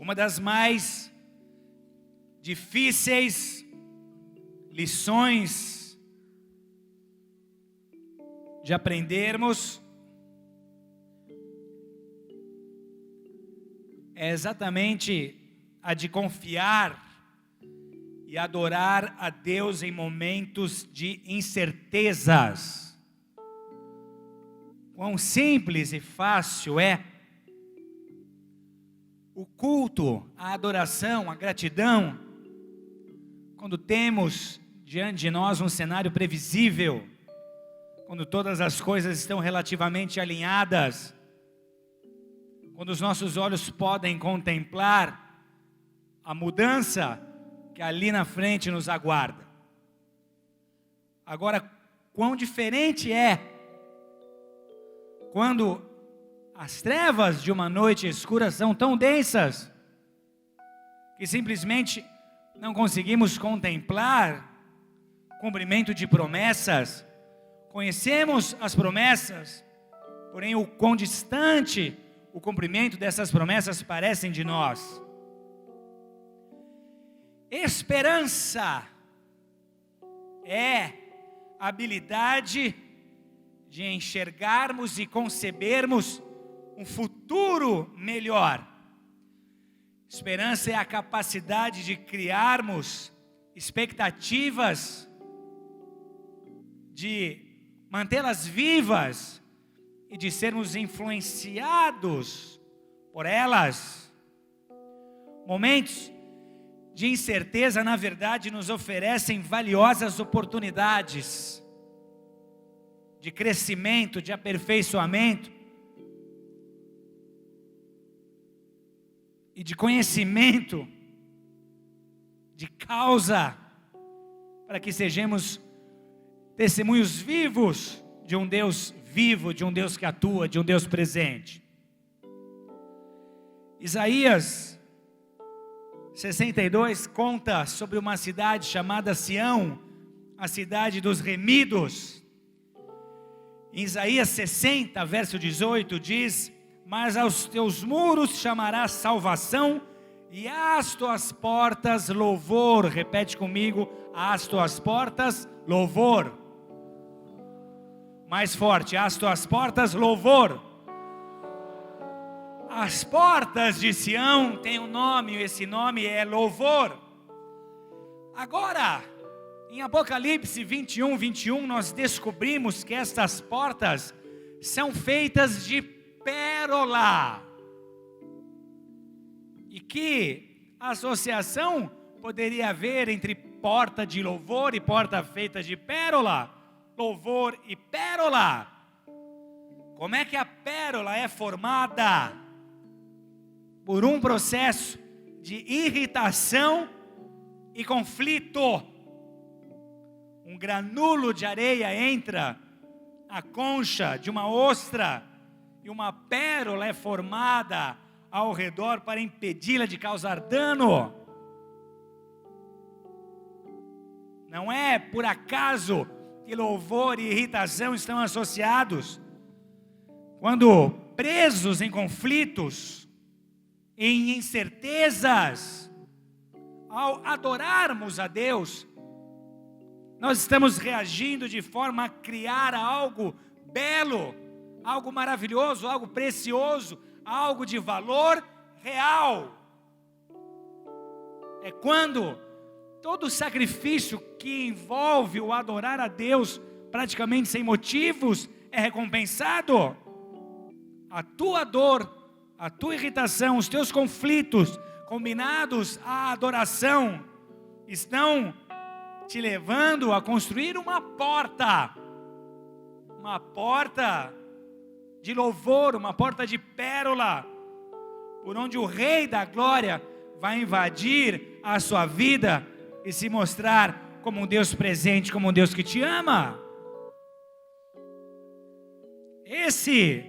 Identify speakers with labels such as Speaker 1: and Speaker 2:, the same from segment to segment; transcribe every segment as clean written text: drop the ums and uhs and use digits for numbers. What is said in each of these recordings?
Speaker 1: uma das mais difíceis lições de aprendermos é exatamente a de confiar e adorar a Deus em momentos de incertezas. Quão simples e fácil é o culto, a adoração, a gratidão, quando temos diante de nós um cenário previsível, quando todas as coisas estão relativamente alinhadas, quando os nossos olhos podem contemplar a mudança que ali na frente nos aguarda. Agora, quão diferente é quando as trevas de uma noite escura são tão densas que simplesmente não conseguimos contemplar o cumprimento de promessas. Conhecemos as promessas, porém o quão distante o cumprimento dessas promessas parecem de nós. Esperança é a habilidade de enxergarmos e concebermos um futuro melhor. Esperança é a capacidade de criarmos expectativas, de mantê-las vivas e de sermos influenciados por elas. Momentos de incerteza, na verdade, nos oferecem valiosas oportunidades de crescimento, de aperfeiçoamento e de conhecimento de causa, para que sejamos testemunhos vivos de um Deus vivo, de um Deus que atua, de um Deus presente. Isaías 62 conta sobre uma cidade chamada Sião, a cidade dos remidos. Em Isaías 60, verso 18 diz: mas aos teus muros chamarás salvação, e às tuas portas louvor. Repete comigo: às tuas portas louvor. Mais forte: às tuas portas louvor. As portas de Sião têm um nome, e esse nome é louvor. Agora, em Apocalipse 21, 21, nós descobrimos que estas portas são feitas de pérola. E que associação poderia haver entre porta de louvor e porta feita de pérola? Louvor e pérola. Como é que a pérola é formada? Por um processo de irritação e conflito. Um granulo de areia entra na concha de uma ostra e uma pérola é formada ao redor para impedi-la de causar dano. Não é por acaso que louvor e irritação estão associados. Quando presos em conflitos, em incertezas, ao adorarmos a Deus, nós estamos reagindo de forma a criar algo belo, algo maravilhoso, algo precioso, algo de valor real. É quando todo sacrifício que envolve o adorar a Deus, praticamente sem motivos, é recompensado. A tua dor, a tua irritação, os teus conflitos, combinados à adoração, estão te levando a construir uma porta de louvor, uma porta de pérola, por onde o Rei da Glória vai invadir a sua vida e se mostrar como um Deus presente, como um Deus que te ama. Esse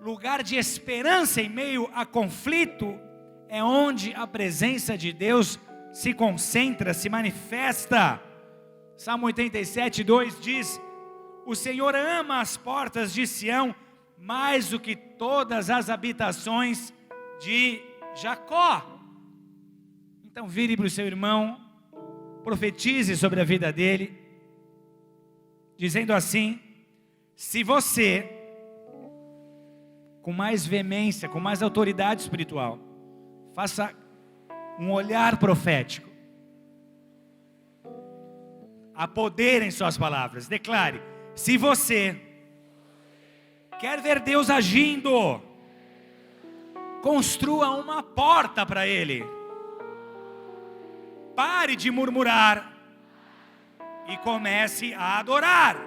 Speaker 1: lugar de esperança em meio a conflito é onde a presença de Deus se concentra, se manifesta. Salmo 87, 2 diz: o Senhor ama as portas de Sião mais do que todas as habitações de Jacó. Então vire para o seu irmão, profetize sobre a vida dele, dizendo assim: se você, com mais veemência, com mais autoridade espiritual, faça um olhar profético, há poder em suas palavras, declare: se você quer ver Deus agindo, construa uma porta para Ele. Pare de murmurar e comece a adorar.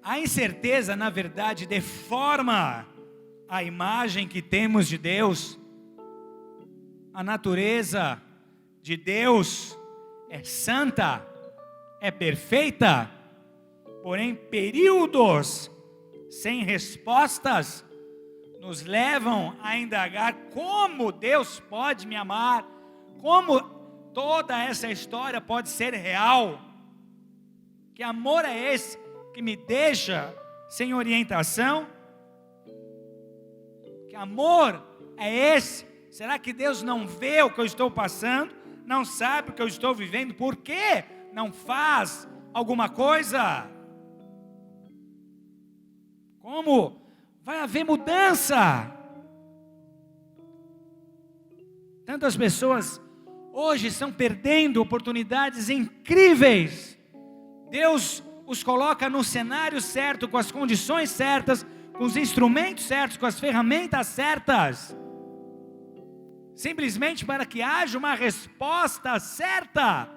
Speaker 1: A incerteza, na verdade, deforma a imagem que temos de Deus. A natureza de Deus é santa, é perfeita, porém períodos sem respostas nos levam a indagar como Deus pode me amar, como toda essa história pode ser real. Que amor é esse que me deixa sem orientação? Que amor é esse? Será que Deus não vê o que eu estou passando? Não sabe o que eu estou vivendo? Por que não faz alguma coisa? Como vai haver mudança? Tantas pessoas hoje estão perdendo oportunidades incríveis. Deus os coloca no cenário certo, com as condições certas, com os instrumentos certos, com as ferramentas certas, simplesmente para que haja uma resposta certa.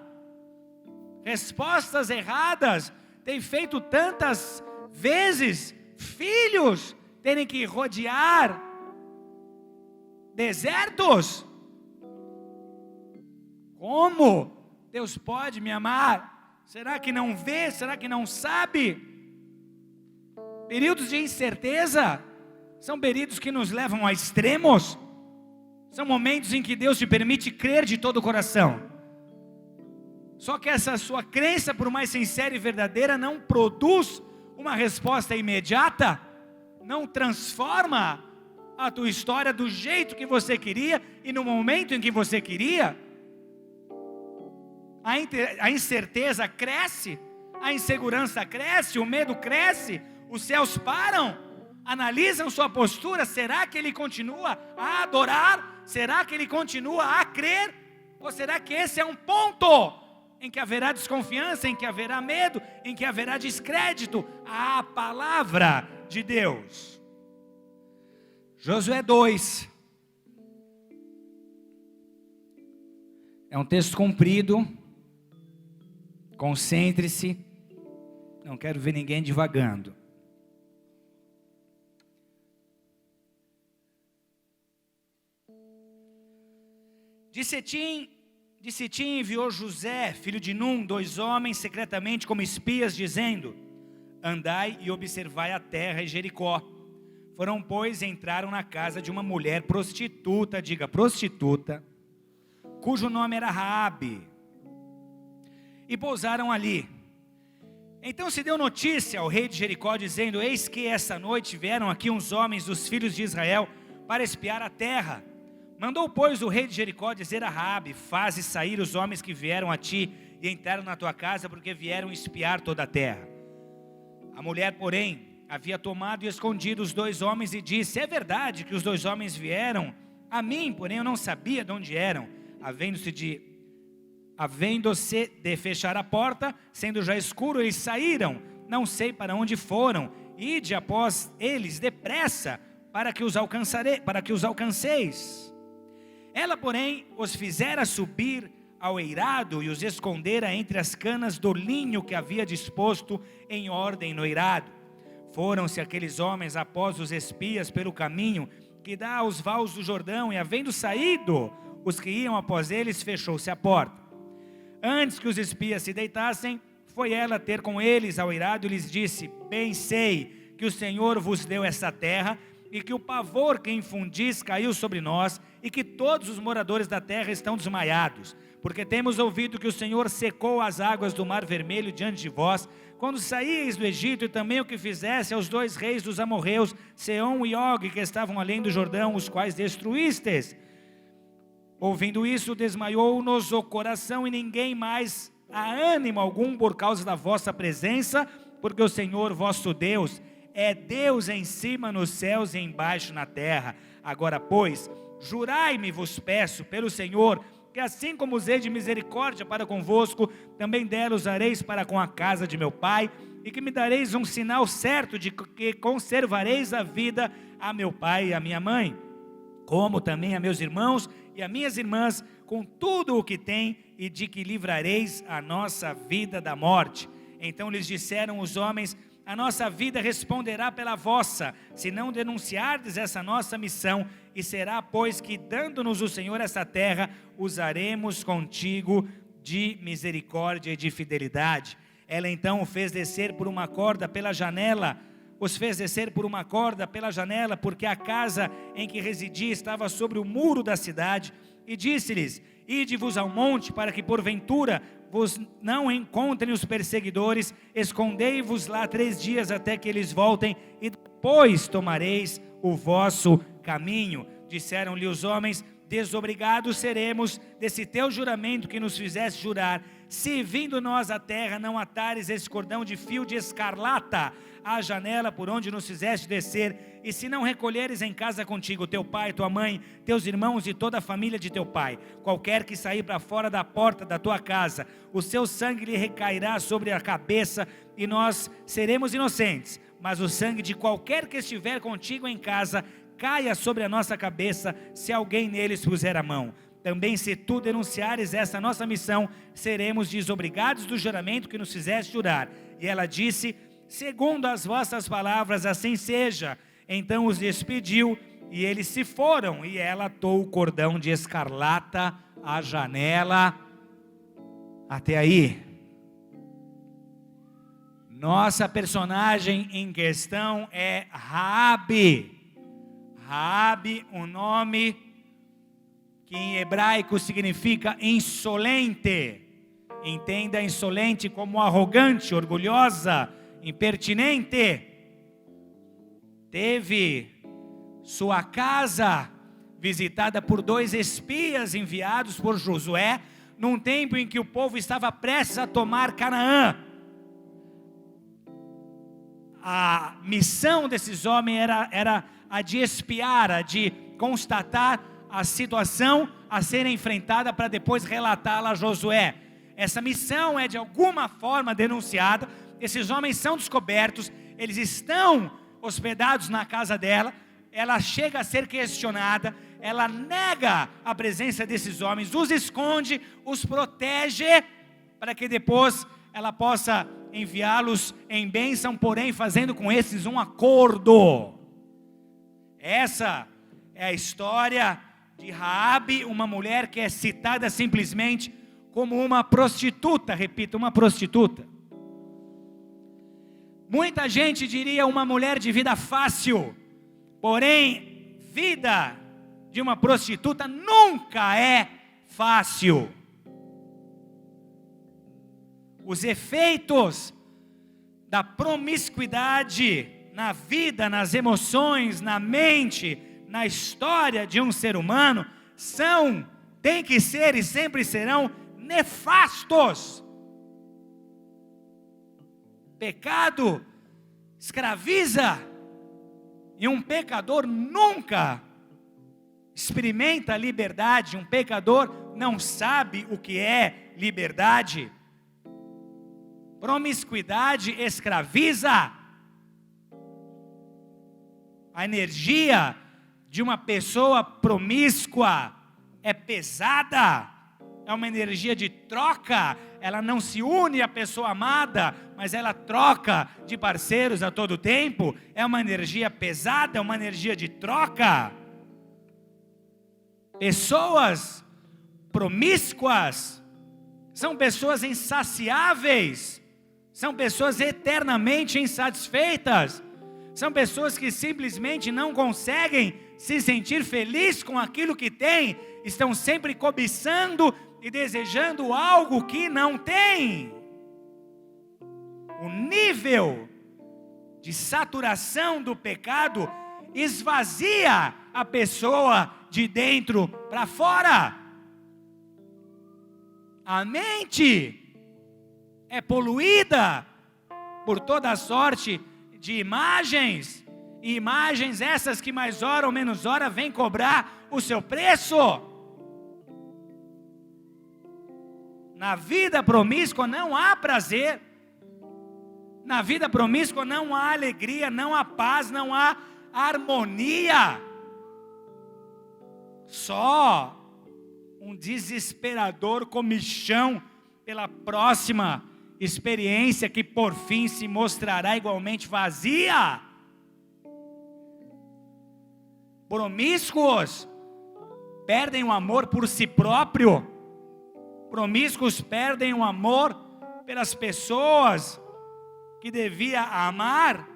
Speaker 1: Respostas erradas têm feito tantas vezes filhos terem que rodear desertos. Como Deus pode me amar? Será que não vê? Será que não sabe? Períodos de incerteza são períodos que nos levam a extremos. São momentos em que Deus te permite crer de todo o coração. Só que essa sua crença, por mais sincera e verdadeira, não produz uma resposta imediata, não transforma a tua história do jeito que você queria e no momento em que você queria. A incerteza cresce, a insegurança cresce, o medo cresce, os céus param, analisam sua postura. Será que ele continua a adorar? Será que ele continua a crer? Ou será que esse é um ponto em que haverá desconfiança, em que haverá medo, em que haverá descrédito à palavra de Deus? Josué 2. É um texto comprido. Concentre-se. Não quero ver ninguém divagando. De Sitim enviou José, filho de Num, 2 homens secretamente como espias, dizendo: andai e observai a terra e Jericó. Foram, pois, entraram na casa de uma mulher prostituta, diga prostituta, cujo nome era Raabe, e pousaram ali. Então se deu notícia ao rei de Jericó, dizendo: eis que essa noite vieram aqui uns homens dos filhos de Israel para espiar a terra. Mandou, pois, o rei de Jericó dizer a Raabe: faze sair os homens que vieram a ti e entraram na tua casa, porque vieram espiar toda a terra. A mulher, porém, havia tomado e escondido os 2 homens e disse: é verdade que os 2 homens vieram a mim, porém eu não sabia de onde eram. Havendo-se de fechar a porta, sendo já escuro, eles saíram, não sei para onde foram. Ide após eles depressa, para que os alcanceis. Ela, porém, os fizera subir ao eirado e os escondera entre as canas do linho que havia disposto em ordem no eirado. Foram-se aqueles homens após os espias pelo caminho que dá aos vales do Jordão, e havendo saído os que iam após eles, fechou-se a porta. Antes que os espias se deitassem, foi ela ter com eles ao eirado e lhes disse: bem sei que o Senhor vos deu essa terra, e que o pavor que infundis caiu sobre nós, e que todos os moradores da terra estão desmaiados, porque temos ouvido que o Senhor secou as águas do Mar Vermelho diante de vós, quando saíeis do Egito, e também o que fizesse aos 2 reis dos amorreus, Seom e Og, que estavam além do Jordão, os quais destruístes. Ouvindo isso, desmaiou-nos o coração, e ninguém mais há ânimo algum por causa da vossa presença, porque o Senhor vosso Deus é Deus em cima nos céus e embaixo na terra. Agora, pois, jurai-me, vos peço, pelo Senhor, que assim como usei de misericórdia para convosco, também dela usareis para com a casa de meu pai, e que me dareis um sinal certo de que conservareis a vida a meu pai e a minha mãe, como também a meus irmãos e a minhas irmãs, com tudo o que tem, e de que livrareis a nossa vida da morte. Então lhes disseram os homens: a nossa vida responderá pela vossa, se não denunciardes essa nossa missão, e será, pois, que dando-nos o Senhor essa terra, usaremos contigo de misericórdia e de fidelidade. Ela então os fez descer por uma corda pela janela, porque a casa em que residia estava sobre o muro da cidade, e disse-lhes: ide-vos ao monte, para que porventura vos não encontrem os perseguidores, escondei-vos lá 3 dias até que eles voltem, e depois tomareis o vosso caminho. Disseram-lhe os homens: desobrigados seremos desse teu juramento que nos fizeste jurar, se vindo nós à terra não atares esse cordão de fio de escarlata à janela por onde nos fizeste descer, e se não recolheres em casa contigo teu pai, tua mãe, teus irmãos e toda a família de teu pai, qualquer que sair para fora da porta da tua casa, o seu sangue lhe recairá sobre a cabeça, e nós seremos inocentes, mas o sangue de qualquer que estiver contigo em casa caia sobre a nossa cabeça, se alguém neles puser a mão. Também se tu denunciares essa nossa missão, seremos desobrigados do juramento que nos fizeste jurar. E ela disse: segundo as vossas palavras, assim seja. Então os despediu, e eles se foram, e ela atou o cordão de escarlata à janela. Até aí. Nossa personagem em questão é Raabe. Raabe, um nome que em hebraico significa insolente. Entenda insolente como arrogante, orgulhosa, impertinente. Teve sua casa visitada por 2 espias enviados por Josué, num tempo em que o povo estava prestes a tomar Canaã. A missão desses homens era a de espiar, a de constatar a situação a ser enfrentada para depois relatá-la a Josué. Essa missão é de alguma forma denunciada, esses homens são descobertos, eles estão hospedados na casa dela, ela chega a ser questionada, ela nega a presença desses homens, os esconde, os protege, para que depois ela possa enviá-los em bênção, porém fazendo com esses um acordo. Essa é a história de Raabe, uma mulher que é citada simplesmente como uma prostituta, repito, uma prostituta. Muita gente diria uma mulher de vida fácil, porém, vida de uma prostituta nunca é fácil. Os efeitos da promiscuidade na vida, nas emoções, na mente, na história de um ser humano, tem que ser e sempre serão nefastos. Pecado escraviza, e um pecador nunca experimenta a liberdade, um pecador não sabe o que é liberdade. Promiscuidade escraviza. A energia de uma pessoa promíscua é pesada, é uma energia de troca. Ela não se une à pessoa amada, mas ela troca de parceiros a todo tempo. É uma energia pesada, é uma energia de troca. Pessoas promíscuas são pessoas insaciáveis, são pessoas eternamente insatisfeitas, São pessoas que simplesmente não conseguem se sentir feliz com aquilo que têm. Estão sempre cobiçando e desejando algo que não têm. O nível de saturação do pecado esvazia a pessoa de dentro para fora. A mente é poluída por toda sorte de imagens, e imagens essas que mais hora ou menos hora vêm cobrar o seu preço. Na vida promíscua não há prazer, na vida promíscua não há alegria, não há paz, não há harmonia. Só um desesperador comichão pela próxima experiência que por fim se mostrará igualmente vazia. Promíscuos perdem o amor por si próprio. Promíscuos perdem o amor pelas pessoas que devia amar,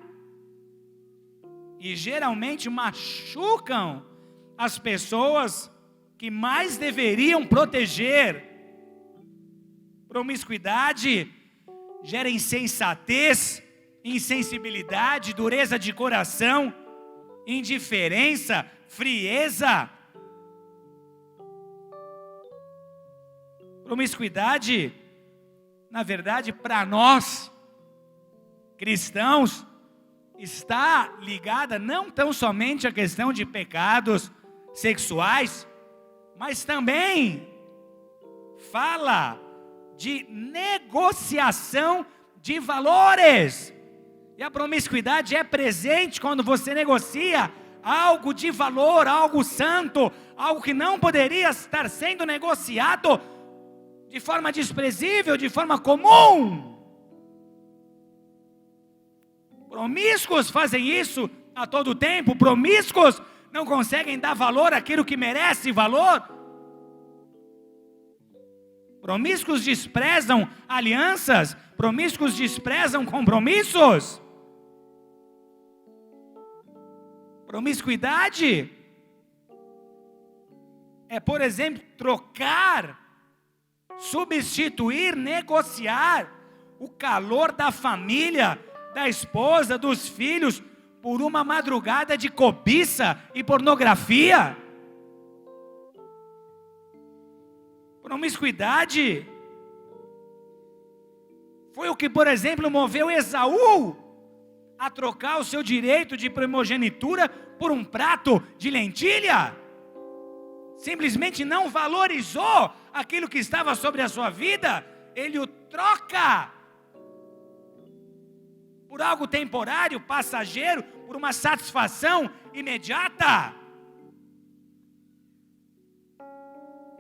Speaker 1: e geralmente machucam as pessoas que mais deveriam proteger. Promiscuidade gera insensatez, insensibilidade, dureza de coração, indiferença, frieza. Promiscuidade, na verdade, para nós cristãos, está ligada não tão somente à questão de pecados sexuais, mas também fala de negociação de valores. E a promiscuidade é presente quando você negocia algo de valor, algo santo, algo que não poderia estar sendo negociado de forma desprezível, de forma comum. Promíscuos fazem isso a todo tempo. Promíscuos não conseguem dar valor àquilo que merece valor. Promíscuos desprezam alianças. Promíscuos desprezam compromissos. Promiscuidade é, por exemplo, trocar, substituir, negociar o calor da família, da esposa, dos filhos, por uma madrugada de cobiça e pornografia. Promiscuidade foi o que, por exemplo, moveu Esaú a trocar o seu direito de primogenitura por um prato de lentilha. Simplesmente não valorizou aquilo que estava sobre a sua vida, ele o troca por algo temporário, passageiro, por uma satisfação imediata.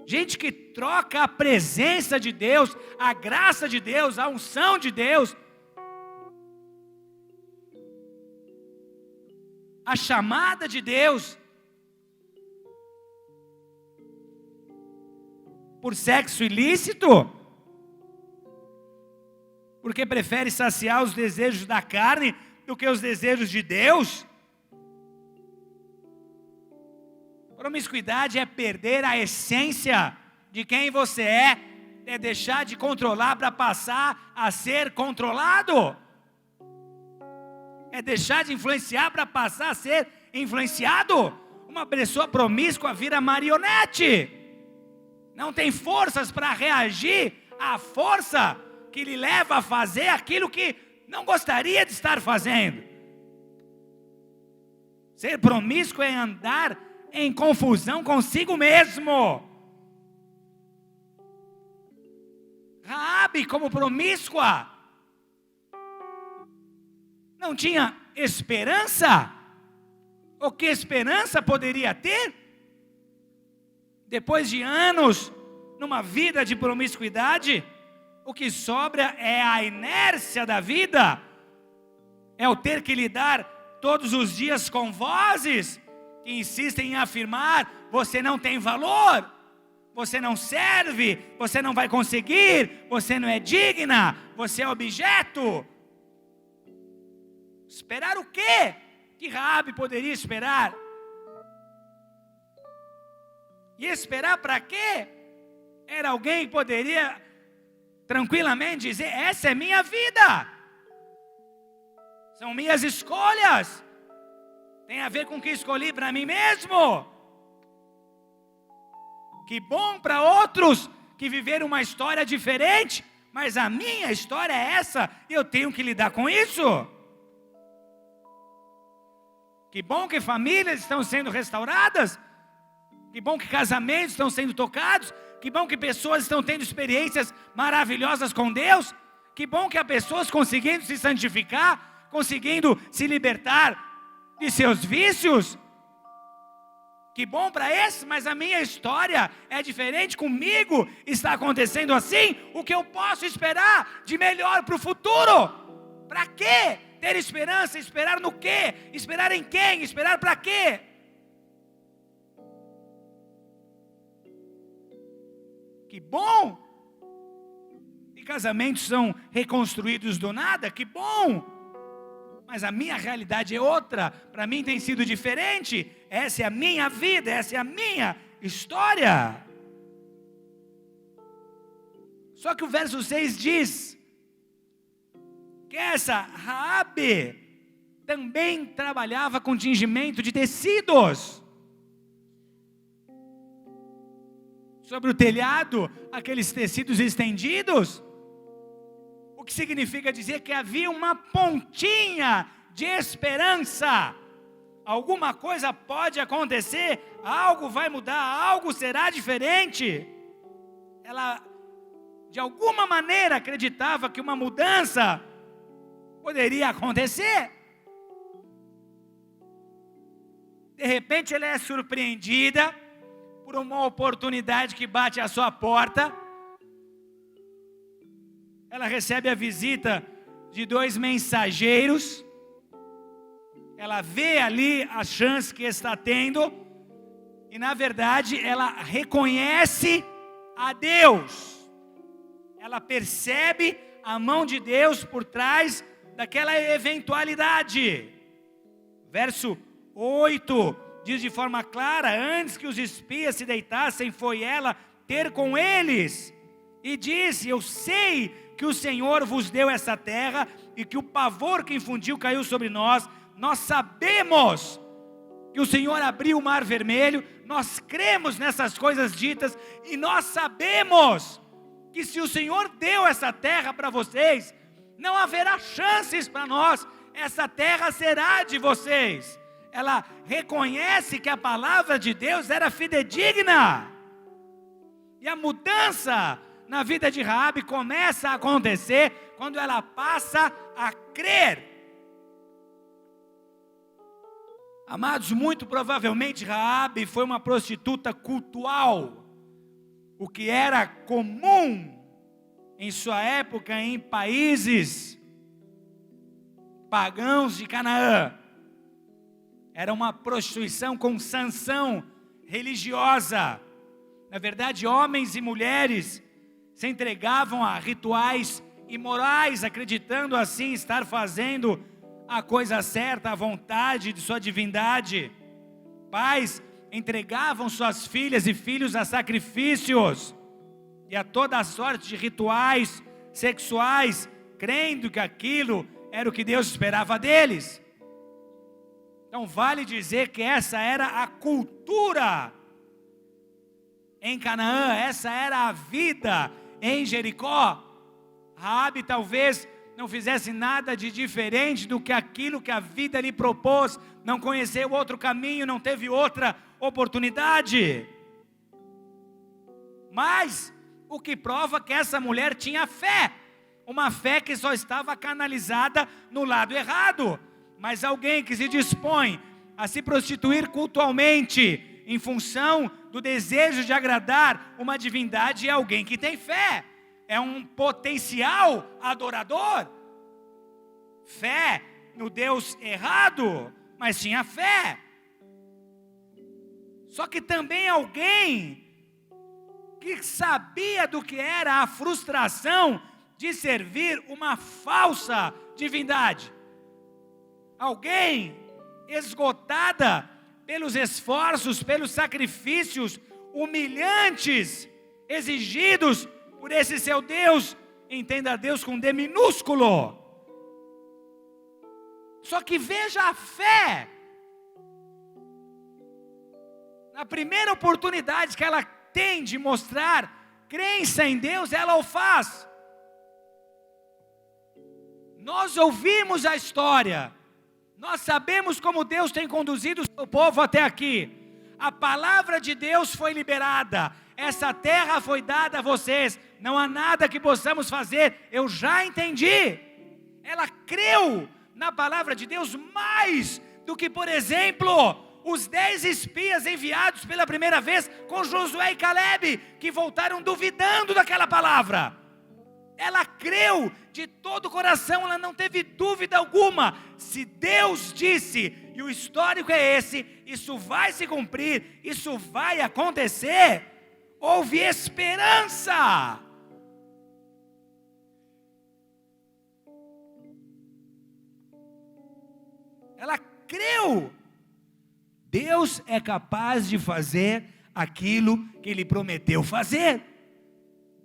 Speaker 1: Gente que troca a presença de Deus, a graça de Deus, a unção de Deus, a chamada de Deus, por sexo ilícito, porque prefere saciar os desejos da carne do que os desejos de Deus. Promiscuidade é perder a essência de quem você é deixar de controlar para passar a ser controlado, é deixar de influenciar para passar a ser influenciado. Uma pessoa promíscua vira marionete, não tem forças para reagir à força que lhe leva a fazer aquilo que não gostaria de estar fazendo. Ser promíscuo é andar em confusão consigo mesmo. Raabe, como promíscua, não tinha esperança. O que esperança poderia ter? Depois de anos numa vida de promiscuidade, o que sobra é a inércia da vida, é o ter que lidar todos os dias com vozes que insistem em afirmar: você não tem valor, você não serve, você não vai conseguir, você não é digna, você é objeto. Esperar o quê que Raabe poderia esperar? E esperar para quê? Era alguém que poderia tranquilamente dizer: essa é minha vida, são minhas escolhas, tem a ver com o que escolhi para mim mesmo. Que bom para outros que viveram uma história diferente, mas a minha história é essa e eu tenho que lidar com isso. Que bom que famílias estão sendo restauradas, que bom que casamentos estão sendo tocados, que bom que pessoas estão tendo experiências maravilhosas com Deus, que bom que há pessoas conseguindo se santificar, conseguindo se libertar de seus vícios. Que bom para esse, mas a minha história é diferente, comigo está acontecendo assim. O que eu posso esperar de melhor para o futuro? Para quê? Ter esperança, esperar no quê? Esperar em quem? Esperar para quê? Que bom! E casamentos são reconstruídos do nada, que bom! Mas a minha realidade é outra, para mim tem sido diferente. Essa é a minha vida, essa é a minha história. Só que o verso 6 diz que essa Raabe também trabalhava com tingimento de tecidos. Sobre o telhado, aqueles tecidos estendidos. O que significa dizer que havia uma pontinha de esperança. Alguma coisa pode acontecer, algo vai mudar, algo será diferente. Ela, de alguma maneira, acreditava que uma mudança poderia acontecer. De repente ela é surpreendida por uma oportunidade que bate à sua porta. Ela recebe a visita de 2 mensageiros. Ela vê ali a chance que está tendo. E na verdade ela reconhece a Deus. Ela percebe a mão de Deus por trás daquela eventualidade. Verso 8 diz de forma clara: antes que os espias se deitassem, foi ela ter com eles. E disse: eu sei que o Senhor vos deu essa terra, e que o pavor que infundiu caiu sobre nós. Nós sabemos que o Senhor abriu o mar vermelho, nós cremos nessas coisas ditas, e nós sabemos que se o Senhor deu essa terra para vocês, não haverá chances para nós, essa terra será de vocês. Ela reconhece que a palavra de Deus era fidedigna, e a mudança na vida de Raabe começa a acontecer quando ela passa a crer. Amados, muito provavelmente Raabe foi uma prostituta cultual, o que era comum em sua época em países pagãos de Canaã. Era uma prostituição com sanção religiosa. Na verdade, homens e mulheres se entregavam a rituais imorais, acreditando assim estar fazendo a coisa certa, a vontade de sua divindade. Pais entregavam suas filhas e filhos a sacrifícios e a toda a sorte de rituais sexuais, crendo que aquilo era o que Deus esperava deles. Então vale dizer que essa era a cultura em Canaã, essa era a vida em Jericó. Raabe talvez não fizesse nada de diferente do que aquilo que a vida lhe propôs, não conheceu outro caminho, não teve outra oportunidade. Mas o que prova que essa mulher tinha fé, uma fé que só estava canalizada no lado errado. Mas alguém que se dispõe a se prostituir cultualmente em função do desejo de agradar uma divindade é alguém que tem fé. É um potencial adorador. Fé no Deus errado, mas tinha fé. Só que também alguém que sabia do que era a frustração de servir uma falsa divindade. Alguém esgotada pelos esforços, pelos sacrifícios humilhantes exigidos por esse seu Deus. Entenda Deus com D minúsculo. Só que veja a fé. Na primeira oportunidade que ela tem de mostrar crença em Deus, ela o faz. Nós ouvimos a história. Nós sabemos como Deus tem conduzido o seu povo até aqui. A palavra de Deus foi liberada. Essa terra foi dada a vocês. Não há nada que possamos fazer. Eu já entendi. Ela creu na palavra de Deus mais do que, por exemplo, os 10 espias enviados pela primeira vez com Josué e Caleb, que voltaram duvidando daquela palavra. Ela creu de todo o coração, ela não teve dúvida alguma. Se Deus disse, e o histórico é esse, isso vai se cumprir, isso vai acontecer, houve esperança. Ela creu. Deus é capaz de fazer aquilo que Ele prometeu fazer.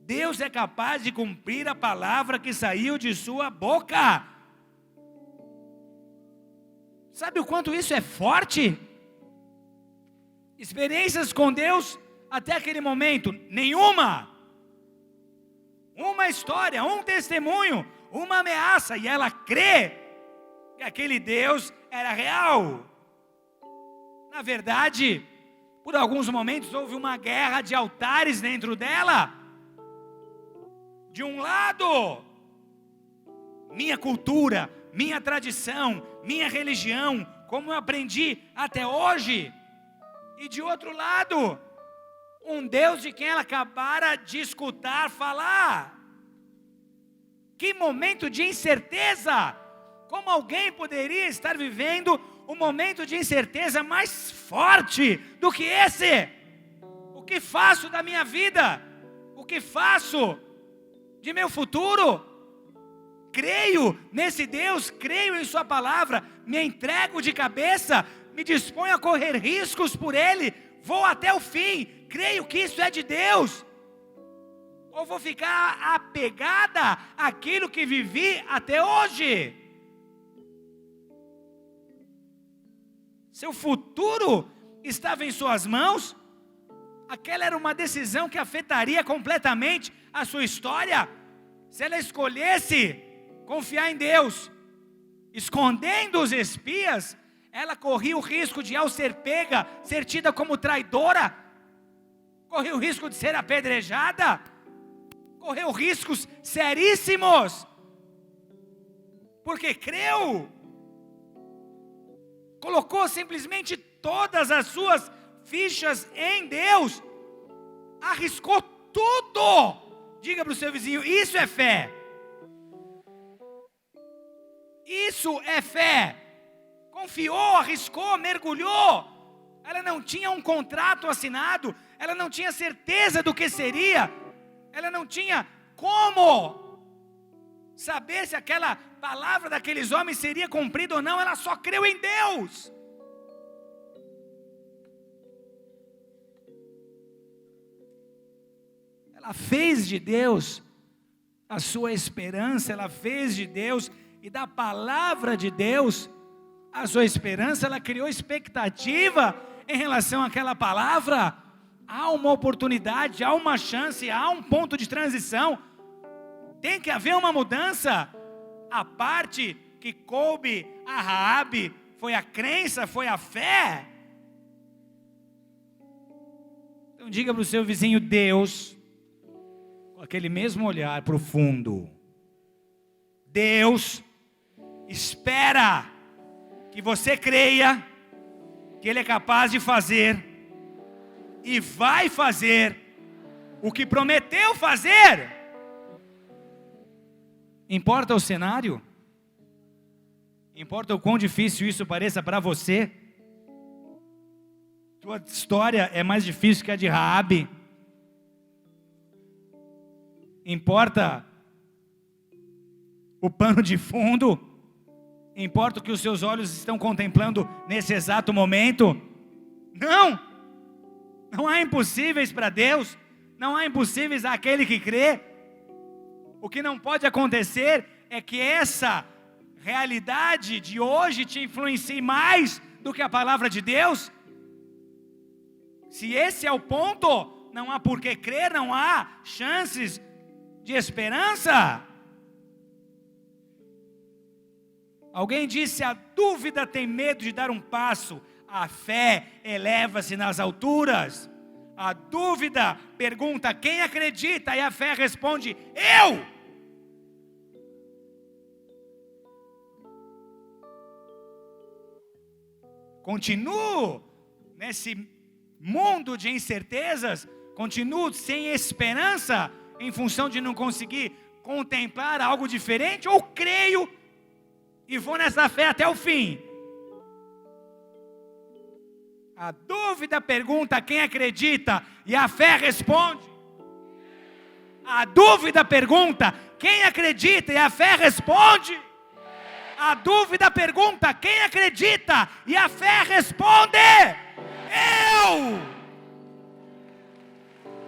Speaker 1: Deus é capaz de cumprir a palavra que saiu de sua boca. Sabe o quanto isso é forte? Experiências com Deus até aquele momento, nenhuma. Uma história, um testemunho, uma ameaça, e ela crê que aquele Deus era real. Na verdade, por alguns momentos houve uma guerra de altares dentro dela. De um lado, minha cultura, minha tradição, minha religião, como eu aprendi até hoje. E de outro lado, um Deus de quem ela acabara de escutar falar. Que momento de incerteza! Como alguém poderia estar vivendo um momento de incerteza mais forte do que esse? O que faço da minha vida? O que faço de meu futuro? Creio nesse Deus, creio em sua palavra, me entrego de cabeça, me disponho a correr riscos por Ele, vou até o fim, creio que isso é de Deus. Ou vou ficar apegada àquilo que vivi até hoje? Seu futuro estava em suas mãos? Aquela era uma decisão que afetaria completamente a sua história. Se ela escolhesse confiar em Deus, escondendo os espias, ela corria o risco de, ao ser pega, ser tida como traidora, corria o risco de ser apedrejada, correu riscos seríssimos, porque creu, colocou simplesmente todas as suas fichas em Deus, arriscou tudo. Diga para o seu vizinho, isso é fé. Isso é fé. Confiou, arriscou, mergulhou. Ela não tinha um contrato assinado, ela não tinha certeza do que seria, ela não tinha como saber se aquela palavra daqueles homens seria cumprida ou não, ela só creu em Deus. Ela fez de Deus a sua esperança, ela fez de Deus e da palavra de Deus a sua esperança, ela criou expectativa em relação àquela palavra. Há uma oportunidade, há uma chance, há um ponto de transição, tem que haver uma mudança. A parte que coube a Raabe foi a crença, foi a fé. Então diga para o seu vizinho, Deus, com aquele mesmo olhar profundo, Deus espera que você creia que Ele é capaz de fazer e vai fazer o que prometeu fazer. Importa o cenário? Importa o quão difícil isso pareça para você? Tua história é mais difícil que a de Raabe. Importa o pano de fundo? Importa o que os seus olhos estão contemplando nesse exato momento? Não! Não há impossíveis para Deus. Não há impossíveis àquele que crê. O que não pode acontecer é que essa realidade de hoje te influencie mais do que a palavra de Deus. Se esse é o ponto, não há por que crer, não há chances de esperança. Alguém disse: a dúvida tem medo de dar um passo, a fé eleva-se nas alturas. A dúvida pergunta: quem acredita? E a fé responde: eu! Continuo nesse mundo de incertezas, continuo sem esperança, em função de não conseguir contemplar algo diferente, ou creio e vou nessa fé até o fim? A dúvida pergunta: quem acredita? E a fé responde. A dúvida pergunta: quem acredita? E a fé responde. A dúvida pergunta: quem acredita? E a fé responde: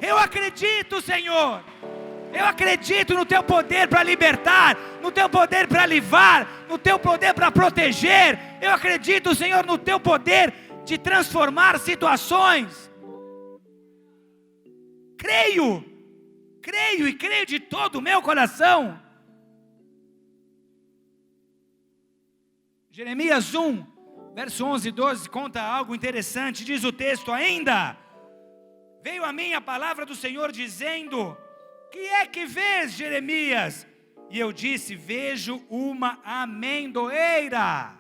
Speaker 1: eu acredito, Senhor. Eu acredito no teu poder para libertar, no teu poder para livrar, no teu poder para proteger. Eu acredito, Senhor, no teu poder de transformar situações. Creio e creio de todo o meu coração. Jeremias 1, verso 11 e 12 conta algo interessante. Diz o texto: ainda veio a mim a palavra do Senhor dizendo: que é que vês, Jeremias? E eu disse: vejo uma amendoeira.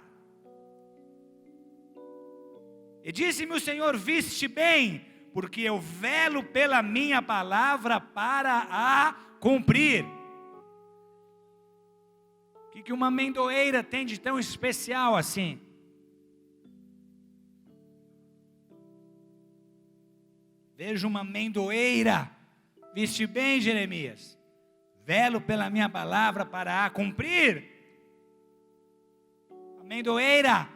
Speaker 1: E disse-me o Senhor: viste bem, porque eu velo pela minha palavra para a cumprir. O que uma amendoeira tem de tão especial assim? Vejo uma amendoeira. Viste bem, Jeremias, velo pela minha palavra para a cumprir. Amendoeira,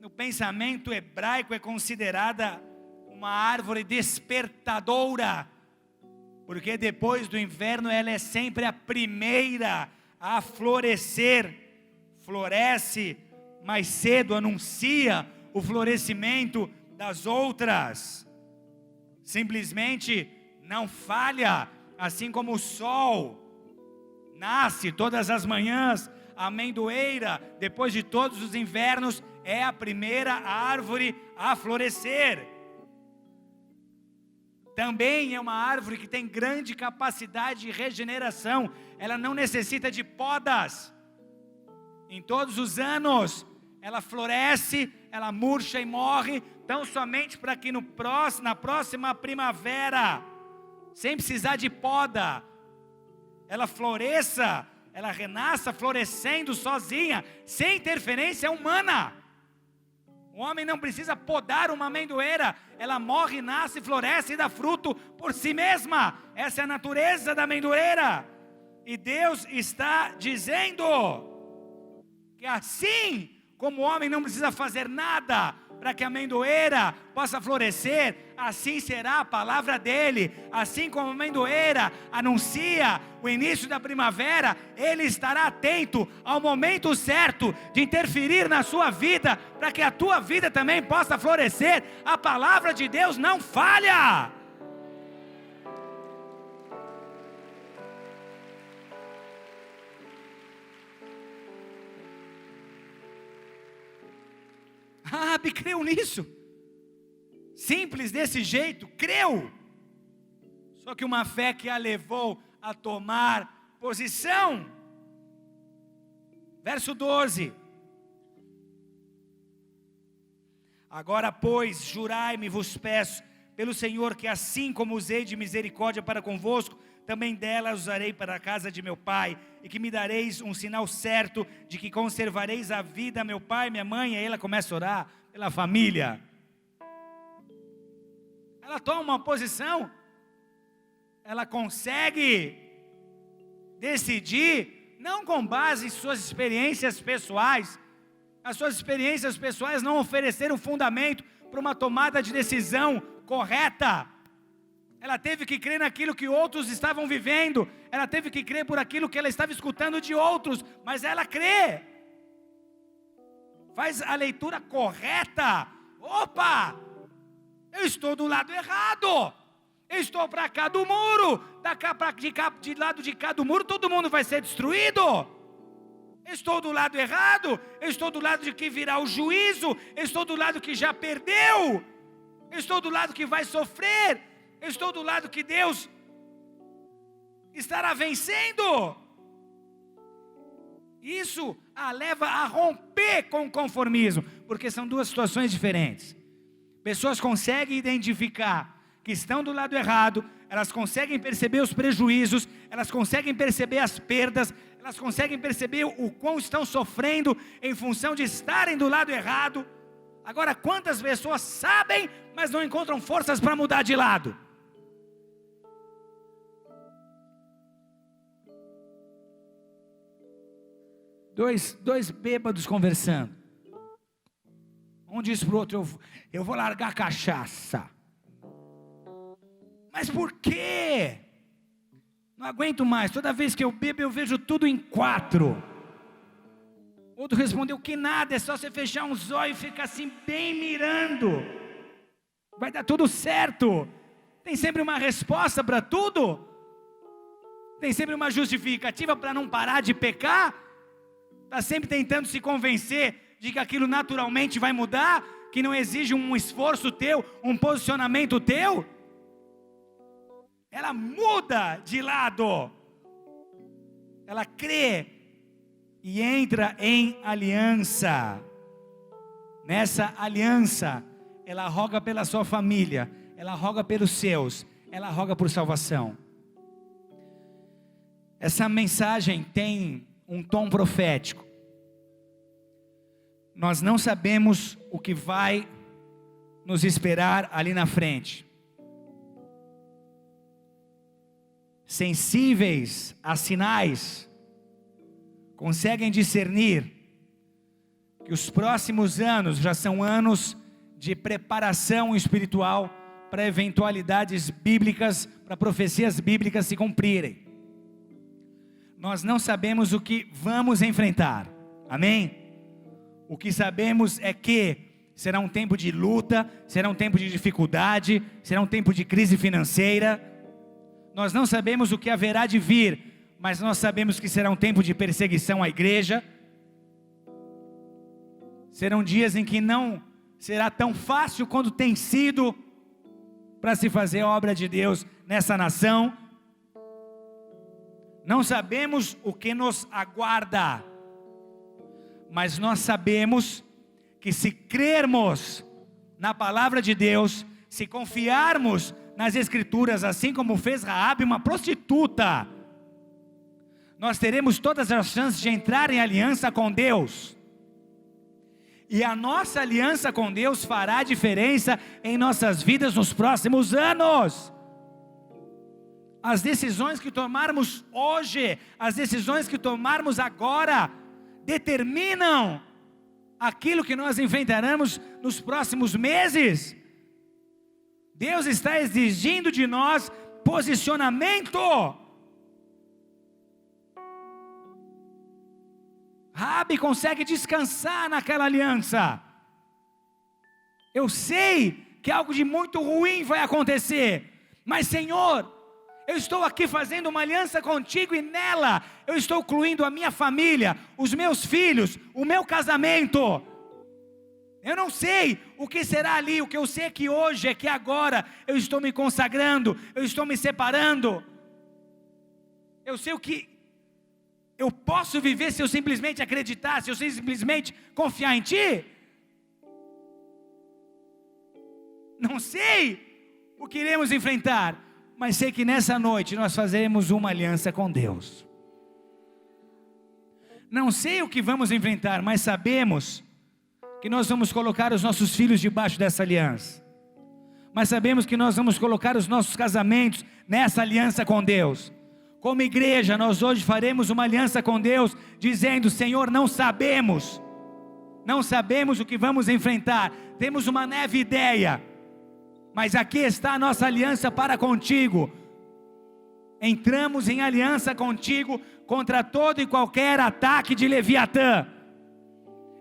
Speaker 1: no pensamento hebraico, é considerada uma árvore despertadora, porque depois do inverno ela é sempre a primeira a florescer. Floresce mais cedo, anuncia o florescimento das outras. Simplesmente não falha, assim como o sol nasce todas as manhãs. A amendoeira, depois de todos os invernos, é a primeira árvore a florescer. Também é uma árvore que tem grande capacidade de regeneração. Ela não necessita de podas. Em todos os anos, ela floresce, ela murcha e morre, tão somente para que na próxima primavera, sem precisar de poda, ela floresça, ela renasça florescendo sozinha, sem interferência humana. O homem não precisa podar uma amendoeira, ela morre, nasce, floresce e dá fruto por si mesma. Essa é a natureza da amendoeira. E Deus está dizendo que assim como o homem não precisa fazer nada para que a amendoeira possa florescer, assim será a palavra dele. Assim como a amendoeira anuncia o início da primavera, ele estará atento ao momento certo de interferir na sua vida, para que a tua vida também possa florescer. A palavra de Deus não falha. Raabe creu nisso, simples desse jeito, creu. Só que uma fé que a levou a tomar posição. Verso 12: agora pois, jurai-me, vos peço, pelo Senhor, que assim como usei de misericórdia para convosco, também dela usarei para a casa de meu pai, e que me dareis um sinal certo de que conservareis a vida a meu pai e minha mãe. E aí ela começa a orar pela família. Ela toma uma posição, ela consegue decidir, não com base em suas experiências pessoais, As suas experiências pessoais não ofereceram fundamento para uma tomada de decisão correta. Ela teve que crer naquilo que outros estavam vivendo. Ela teve que crer por aquilo que ela estava escutando de outros. Mas ela crê. Faz a leitura correta. Opa! Eu estou do lado errado. Eu estou para cá do muro. De lado de cá do muro todo mundo vai ser destruído. Eu estou do lado errado. Eu estou do lado de que virá o juízo. Eu estou do lado que já perdeu. Eu estou do lado que vai sofrer. Eu estou do lado que Deus estará vencendo. Isso a leva a romper com o conformismo, porque são duas situações diferentes. Pessoas conseguem identificar que estão do lado errado, elas conseguem perceber os prejuízos, elas conseguem perceber as perdas, elas conseguem perceber o quão estão sofrendo em função de estarem do lado errado. Agora, quantas pessoas sabem, mas não encontram forças para mudar de lado? Dois bêbados conversando. Um diz para o outro: eu vou largar a cachaça. Mas por quê? Não aguento mais, toda vez que eu bebo eu vejo tudo em 4. Outro respondeu que nada, é só você fechar uns olhos e ficar assim bem mirando. Vai dar tudo certo. Tem sempre uma resposta para tudo. Tem sempre uma justificativa para não parar de pecar. Está sempre tentando se convencer de que aquilo naturalmente vai mudar, que não exige um esforço teu, um posicionamento teu. Ela muda de lado. Ela crê e entra em aliança. Nessa aliança, ela roga pela sua família, ela roga pelos seus, ela roga por salvação. Essa mensagem tem um tom profético. Nós não sabemos o que vai nos esperar ali na frente. Sensíveis a sinais, conseguem discernir que os próximos anos já são anos de preparação espiritual para eventualidades bíblicas, para profecias bíblicas se cumprirem. Nós não sabemos o que vamos enfrentar, amém? O que sabemos é que será um tempo de luta, será um tempo de dificuldade, será um tempo de crise financeira. Nós não sabemos o que haverá de vir, mas nós sabemos que será um tempo de perseguição à igreja. Serão dias em que não será tão fácil quanto tem sido para se fazer a obra de Deus nessa nação. Não sabemos o que nos aguarda, mas nós sabemos que se crermos na palavra de Deus, se confiarmos nas escrituras, assim como fez Raabe, uma prostituta, nós teremos todas as chances de entrar em aliança com Deus. E a nossa aliança com Deus fará diferença em nossas vidas nos próximos anos. As decisões que tomarmos hoje, as decisões que tomarmos agora, determinam aquilo que nós enfrentaremos nos próximos meses. Deus está exigindo de nós posicionamento. Raabe consegue descansar naquela aliança. Eu sei que algo de muito ruim vai acontecer, mas Senhor, eu estou aqui fazendo uma aliança contigo e nela eu estou incluindo a minha família, os meus filhos, o meu casamento. Eu não sei o que será ali, o que eu sei é que hoje, é que agora eu estou me consagrando, eu estou me separando. Eu sei o que eu posso viver se eu simplesmente acreditar, se eu simplesmente confiar em Ti. Não sei o que iremos enfrentar, mas sei que nessa noite nós faremos uma aliança com Deus. Não sei o que vamos enfrentar, mas sabemos que nós vamos colocar os nossos filhos debaixo dessa aliança. Mas sabemos que nós vamos colocar os nossos casamentos nessa aliança com Deus. Como igreja, nós hoje faremos uma aliança com Deus, dizendo: Senhor, não sabemos não sabemos o que vamos enfrentar, temos uma leve ideia, mas aqui está a nossa aliança para contigo. Entramos em aliança contigo contra todo e qualquer ataque de Leviatã.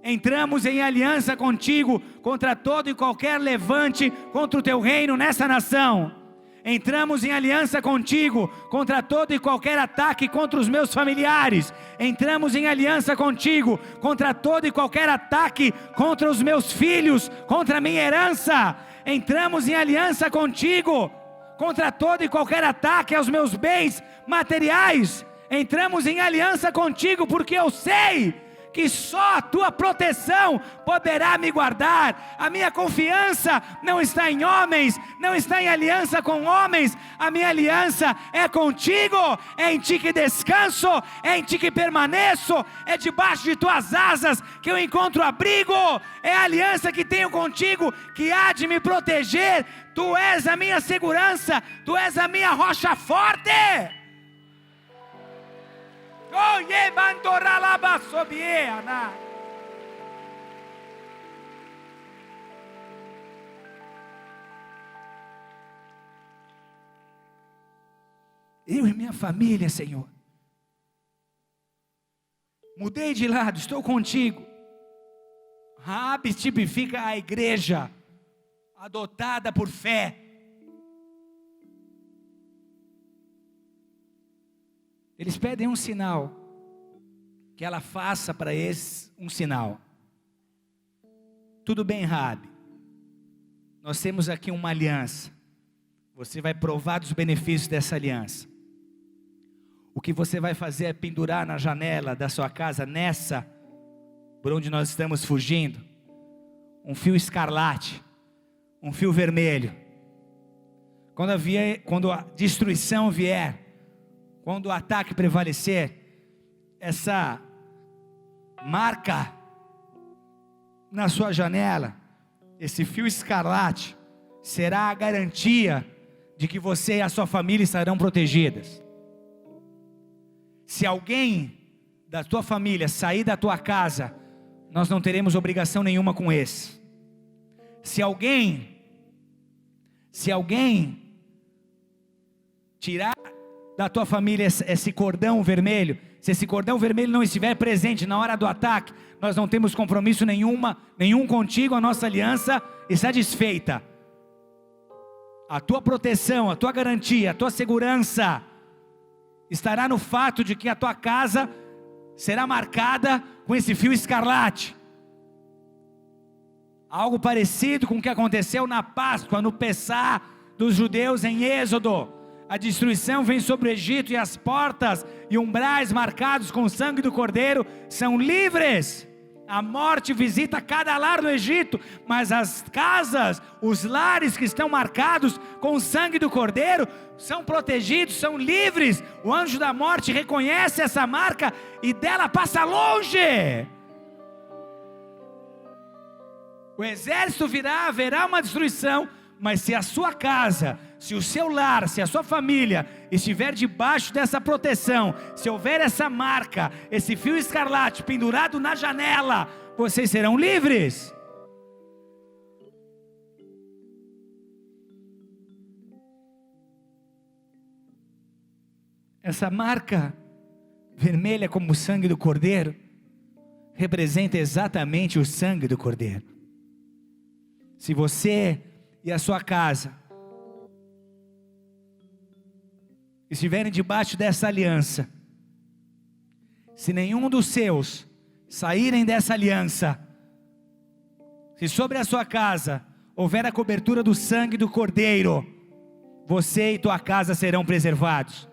Speaker 1: Entramos em aliança contigo contra todo e qualquer levante contra o teu reino nessa nação. Entramos em aliança contigo contra todo e qualquer ataque contra os meus familiares. Entramos em aliança contigo contra todo e qualquer ataque contra os meus filhos, contra a minha herança. Entramos em aliança contigo contra todo e qualquer ataque aos meus bens materiais. Entramos em aliança contigo porque eu sei que só a tua proteção poderá me guardar. A minha confiança não está em homens, não está em aliança com homens. A minha aliança é contigo, é em ti que descanso, é em ti que permaneço, é debaixo de tuas asas que eu encontro abrigo. É a aliança que tenho contigo, que há de me proteger. Tu és a minha segurança, tu és a minha rocha forte. Eu e minha família, Senhor, mudei de lado, estou contigo. Raabe tipifica a igreja adotada por fé. Eles pedem um sinal, que ela faça para eles um sinal. Tudo bem, Raabe, nós temos aqui uma aliança. Você vai provar dos benefícios dessa aliança. O que você vai fazer é pendurar na janela da sua casa, nessa, por onde nós estamos fugindo, um fio escarlate, um fio vermelho. Quando a destruição vier, quando o ataque prevalecer, essa marca na sua janela, esse fio escarlate, será a garantia de que você e a sua família estarão protegidas. Se alguém da tua família sair da tua casa, nós não teremos obrigação nenhuma com esse. Se alguém tirar da tua família esse cordão vermelho, se esse cordão vermelho não estiver presente na hora do ataque, nós não temos compromisso nenhum contigo, a nossa aliança está desfeita. A tua proteção, a tua garantia, a tua segurança estará no fato de que a tua casa será marcada com esse fio escarlate. Algo parecido com o que aconteceu na Páscoa, no Pessá dos judeus em Êxodo. A destruição vem sobre o Egito e as portas e umbrais marcados com o sangue do Cordeiro são livres. A morte visita cada lar no Egito, mas as casas, os lares que estão marcados com o sangue do Cordeiro são protegidos, são livres. O anjo da morte reconhece essa marca e dela passa longe. O exército virá, haverá uma destruição, mas se a sua casa, se o seu lar, se a sua família estiver debaixo dessa proteção, se houver essa marca, esse fio escarlate pendurado na janela, vocês serão livres. Essa marca vermelha como o sangue do Cordeiro representa exatamente o sangue do Cordeiro. Se você e a sua casa estiverem debaixo dessa aliança, se nenhum dos seus saírem dessa aliança, se sobre a sua casa houver a cobertura do sangue do Cordeiro, você e tua casa serão preservados.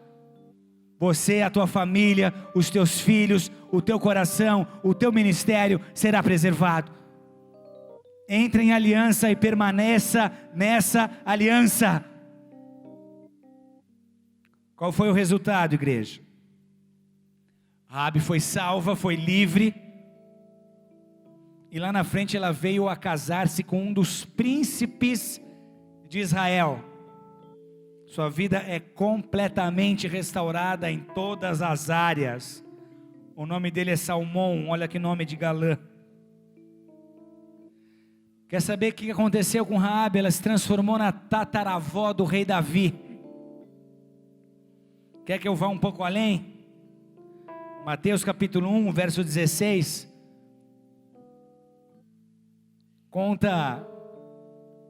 Speaker 1: Você, a tua família, os teus filhos, o teu coração, o teu ministério será preservado. Entre em aliança e permaneça nessa aliança. Qual foi o resultado, igreja? Raabe foi salva, foi livre. E lá na frente ela veio a casar-se com um dos príncipes de Israel. Sua vida é completamente restaurada em todas as áreas. O nome dele é Salmão, olha que nome de galã. Quer saber o que aconteceu com Raabe? Ela se transformou na tataravó do rei Davi. Quer que eu vá um pouco além? Mateus capítulo 1, verso 16. Conta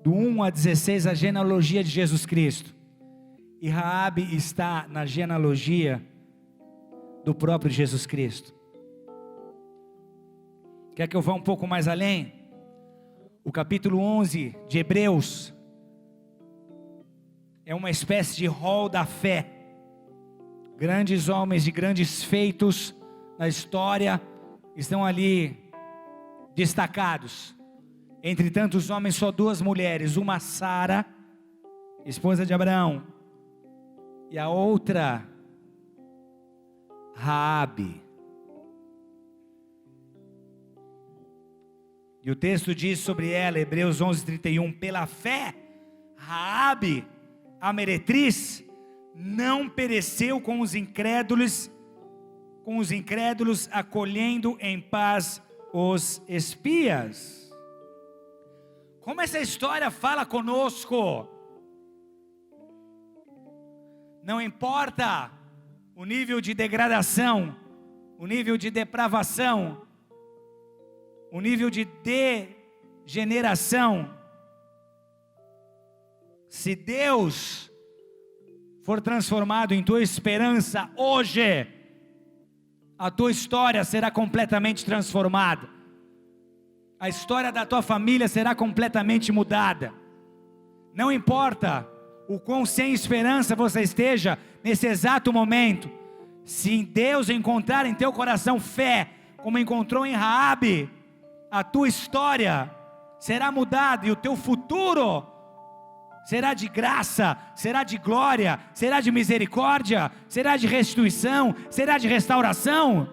Speaker 1: do 1 a 16 a genealogia de Jesus Cristo. E Raabe está na genealogia do próprio Jesus Cristo. Quer que eu vá um pouco mais além? O capítulo 11 de Hebreus é uma espécie de rol da fé. Grandes homens de grandes feitos na história estão ali destacados. Entre tantos homens, só 2 mulheres, uma Sara, esposa de Abraão, e a outra Raabe. E o texto diz sobre ela, Hebreus 11:31, pela fé, Raabe, a meretriz, não pereceu com os incrédulos, acolhendo em paz os espias. Como essa história fala conosco? Não importa o nível de degradação, o nível de depravação, o nível de degeneração, se Deus for transformado em tua esperança hoje, a tua história será completamente transformada. A história da tua família será completamente mudada. Não importa o quão sem esperança você esteja nesse exato momento, se Deus encontrar em teu coração fé, como encontrou em Raabe, a tua história será mudada e o teu futuro será de graça, será de glória, será de misericórdia, será de restituição, será de restauração.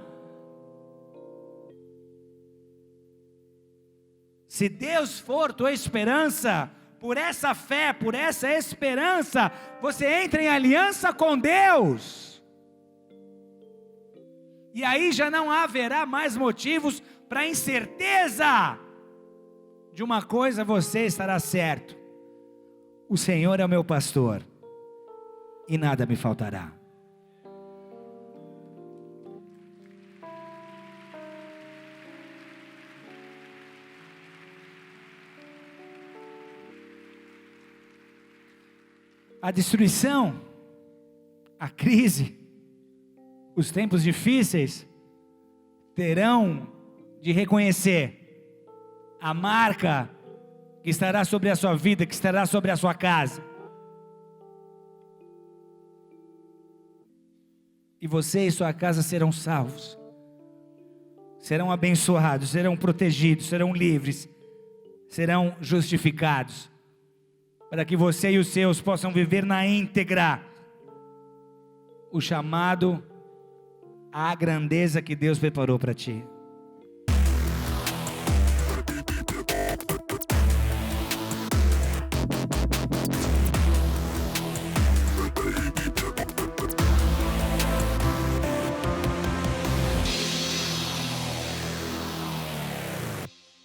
Speaker 1: Se Deus for tua esperança, por essa fé, por essa esperança, você entra em aliança com Deus. E aí já não haverá mais motivos para incerteza. De uma coisa você estará certo: o Senhor é o meu pastor, e nada me faltará. A destruição, a crise, os tempos difíceis terão de reconhecer a marca que estará sobre a sua vida, que estará sobre a sua casa. E você e sua casa serão salvos, serão abençoados, serão protegidos, serão livres, serão justificados, para que você e os seus possam viver na íntegra o chamado à grandeza que Deus preparou para ti.